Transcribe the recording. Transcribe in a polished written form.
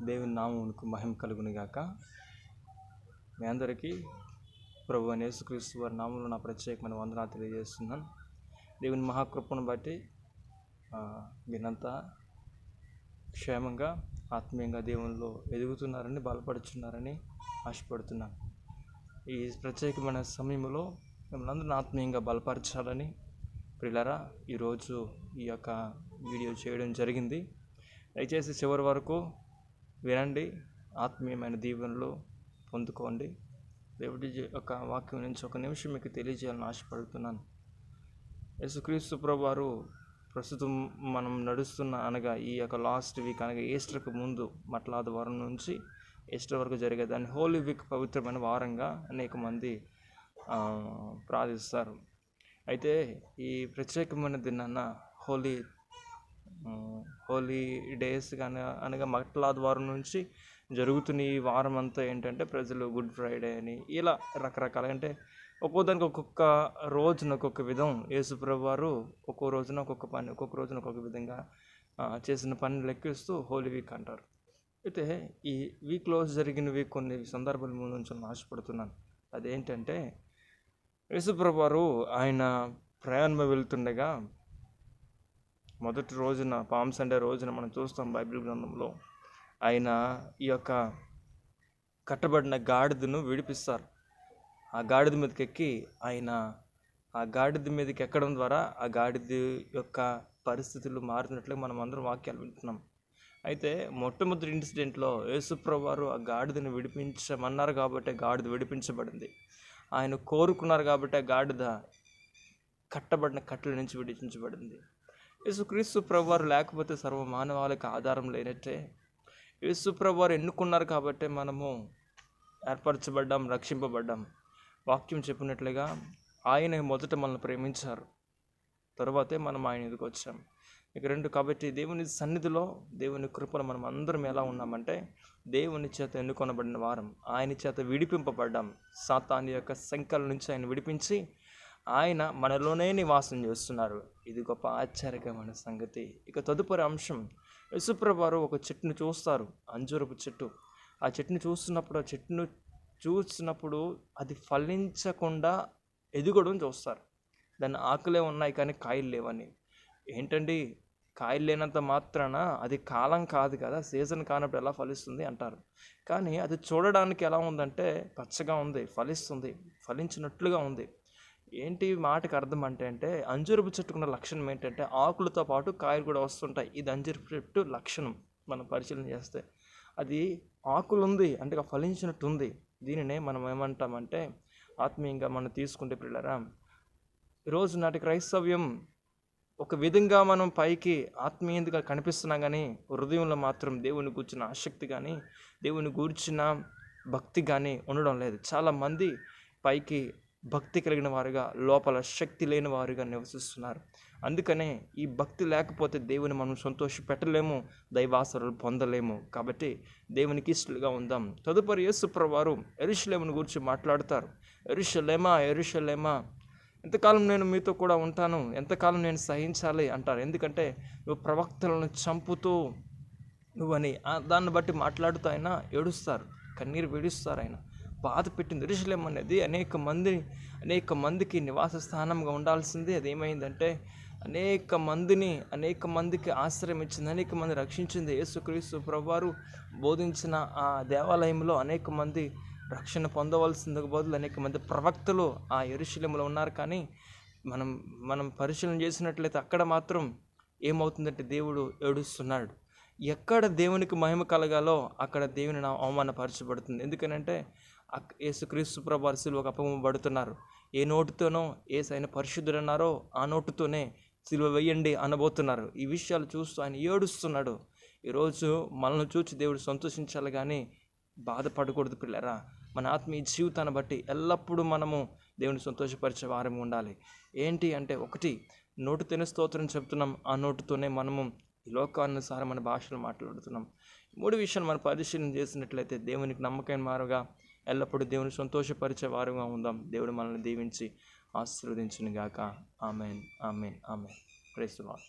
దేవుని నామమునకు మహిమ కలుగును గాక. మీ అందరికీ ప్రభు అయిన యేసుక్రీస్తు వారి నామములో నా ప్రత్యేకమైన వందనాలు తెలియజేస్తున్నాను. దేవుని మహాకృపను బట్టి మీరంతా క్షేమంగా ఆత్మీయంగా దేవునిలో ఎదుగుతున్నారని బలపడుతున్నారని ఆశపడుతున్నాను. ఈ ప్రత్యేకమైన సమయంలో మిమ్మల్ని అందరిని ఆత్మీయంగా బలపరచాలని ప్రియులారా ఈరోజు ఈ యొక్క వీడియో చేయడం జరిగింది. దయచేసి చివరి వరకు వినండి, ఆత్మీయమైన దీవెనలు పొందుకోండి. దేవుడి యొక్క వాక్యం నుంచి ఒక నిమిషం మీకు తెలియజేయాలని ఆశపడుతున్నాను. యేసుక్రీస్తు ప్రభువారు ప్రస్తుతం మనం నడుస్తున్న అనగా ఈ యొక్క లాస్ట్ వీక్ అనగా ఈస్టర్కు ముందు మట్లాది వారం నుంచి ఈస్టర్ వరకు జరిగే దాన్ని హోలీ వీక్ పవిత్రమైన వారంగా అనేక మంది ప్రార్థిస్తారు. అయితే ఈ ప్రత్యేకమైన దినాన హోలీ డేస్ కానీ అనగా మట్లాది వారం నుంచి జరుగుతున్న ఈ వారం అంతా ఏంటంటే ప్రజలు గుడ్ ఫ్రైడే అని ఇలా రకరకాల అంటే ఒక్కో దానికి ఒక్కొక్క రోజున ఒక్కొక్క విధం యేసుప్రభు వారు ఒక్కో రోజున ఒక్కొక్క పని ఒక్కొక్క రోజున ఒక్కొక్క విధంగా చేసిన పని లెక్కిస్తూ హోలీ వీక్ అంటారు. అయితే ఈ వీక్లో జరిగినవి కొన్ని సందర్భాల ముందు నుంచి ఆశపడుతున్నాను. అదేంటంటే యేసుప్రభు వారు ఆయన ప్రయాణం వెళ్తుండగా మొదటి రోజున పామ్ సండే రోజున మనం చూస్తాం బైబిల్ గ్రంథంలో ఆయన ఈ యొక్క కట్టబడిన గాడిదను విడిపిస్తారు. ఆ గాడిద మీదకి ఎక్కి ఆయన ఆ గాడిద మీదకి ఎక్కడం ద్వారా ఆ గాడిద యొక్క పరిస్థితులు మారినట్లుగా మనం అందరం వాక్యాలు వింటున్నాం. అయితే మొట్టమొదటి ఇన్సిడెంట్లో యేసుప్రభు వారు ఆ గాడిదను విడిపించమన్నారు కాబట్టి గాడిద విడిపించబడింది. ఆయన కోరుకున్నారు కాబట్టి ఆ గాడిద కట్టబడిన కట్టెల నుంచి విడిపించబడింది. యేసుక్రీస్తు ప్రభువారు లేకపోతే సర్వ మానవాళికి ఆధారం లేనట్టే. యేసు ప్రభువారు ఎన్నుకున్నారు కాబట్టి మనము ఏర్పరచబడ్డాం, రక్షింపబడ్డాం. వాక్యం చెప్పినట్లుగా ఆయన మొదట మనల్ని ప్రేమించారు, తర్వాతే మనం ఆయన ఎదుగు వచ్చాం. ఇక రెండు కాబట్టి దేవుని సన్నిధిలో దేవుని కృపలో మనం అందరం ఎలా ఉన్నామంటే దేవుని చేత ఎన్నుకొనబడిన వారం, ఆయన చేత విడిపింపబడ్డాం. సాతాను యొక్క సంకల నుంచి ఆయన విడిపించి ఆయన మనలోనే నివాసం చేస్తున్నారు. ఇది గొప్ప ఆశ్చర్యకరమైన సంగతి. ఇక తదుపరి అంశం, యేసుప్రభు వారు ఒక చెట్టును చూస్తారు, అంజూరపు చెట్టు. ఆ చెట్టును చూసినప్పుడు అది ఫలించకుండా ఎదుగడం చూస్తారు. దాని ఆకులే ఉన్నాయి కానీ కాయలు లేవని. ఏంటండి, కాయలు లేనంత మాత్రాన అది కాలం కాదు కదా, సీజన్ కానప్పుడు ఎలా ఫలిస్తుంది అంటారు. కానీ అది చూడడానికి ఎలా ఉందంటే పచ్చగా ఉంది, ఫలించినట్లుగా ఉంది. ఏంటి మాటకు అర్థం అంటే అంజూరపు చెట్టుకున్న లక్షణం ఏంటంటే ఆకులతో పాటు కాయలు కూడా వస్తుంటాయి. ఇది అంజూరపు చెట్టు లక్షణం. మనం పరిశీలన చేస్తే అది ఆకులు ఉంది అంటే ఫలించినట్టు ఉంది. దీనినే మనం ఏమంటామంటే ఆత్మీయంగా మనం తీసుకుంటే పిల్లరా, ఈరోజు నాటి క్రైస్తవ్యం ఒక విధంగా మనం పైకి ఆత్మీయంగా కనిపిస్తున్నా కానీ హృదయంలో మాత్రం దేవుని గూర్చిన ఆసక్తి కానీ దేవుని గూర్చిన భక్తి కానీ ఉండడం లేదు. చాలామంది పైకి భక్తి కలిగిన వారుగా లోపల శక్తి లేని వారుగా నివసిస్తున్నారు. అందుకనే ఈ భక్తి లేకపోతే దేవుని మనం సంతోష పెట్టలేము, దైవాసరులు పొందలేము. కాబట్టి దేవునికి ఇష్టలుగా ఉందాం. తదుపరి యేసుప్రభు వారు యెరూషలేమును గురించి మాట్లాడతారు. యెరూషలేమా, ఎంతకాలం నేను మీతో కూడా ఉంటాను, ఎంతకాలం నేను సహించాలి అంటారు. ఎందుకంటే నువ్వు ప్రవక్తలను చంపుతూ నువ్వని దాన్ని బట్టి మాట్లాడుతూ ఆయన ఏడుస్తారు, కన్నీరు విడుస్తారు. ఆయన బాధ పెట్టింది. యెరూషలేము అనేది అనేక మందికి నివాస స్థానంగా ఉండాల్సింది. అదేమైందంటే అనేక మందికి ఆశ్రయం ఇచ్చింది, అనేక మంది రక్షించింది. యేసుక్రీస్తు ప్రభువారు బోధించిన ఆ దేవాలయంలో అనేక మంది రక్షణ పొందవలసిందికి బదులు అనేక మంది ప్రవక్తలు ఆ యెరూషలేములో ఉన్నారు. కానీ మనం పరిశీలన చేసినట్లయితే అక్కడ మాత్రం ఏమవుతుందంటే దేవుడు ఏడుస్తున్నాడు. ఎక్కడ దేవునికి మహిమ కలగాలో అక్కడ దేవుని అవమానపరచబడుతుంది. ఎందుకనంటే యేసుక్రీస్తు ప్రభువారు సిలువకు అప్పగింపబడుతున్నారు. ఏ నోటితోనో యేసయ్యను పరిశుద్ధుడు అన్నారో ఆ నోటితోనే సిలువ వేయండి అనబోతున్నారు. ఈ విషయాలు చూస్తూ ఆయన ఏడుస్తున్నాడు. ఈరోజు మనల్ని చూసి దేవుడు సంతోషించాలి కానీ బాధపడకూడదు పిల్లరా. మన ఆత్మీయ జీవితాన్ని బట్టి ఎల్లప్పుడూ మనము దేవుని సంతోషపరిచే వారం ఉండాలి. ఏంటి అంటే ఒకటి, నోటితోనే స్తోత్రం చెప్తున్నాం, ఆ నోటితోనే మనము ఈ లోకానుసారం మన భాషలో మాట్లాడుతున్నాం. మూడు విషయాలు మనం పరిశీలన చేసినట్లయితే దేవునికి నమ్మకమైన వారుగా ఎల్లప్పుడూ దేవుని సంతోషపరిచే వారుగా ఉందాం. దేవుడు మనల్ని దీవించి ఆశీర్వదించును గాక. ఆమేన్. Praise the lord.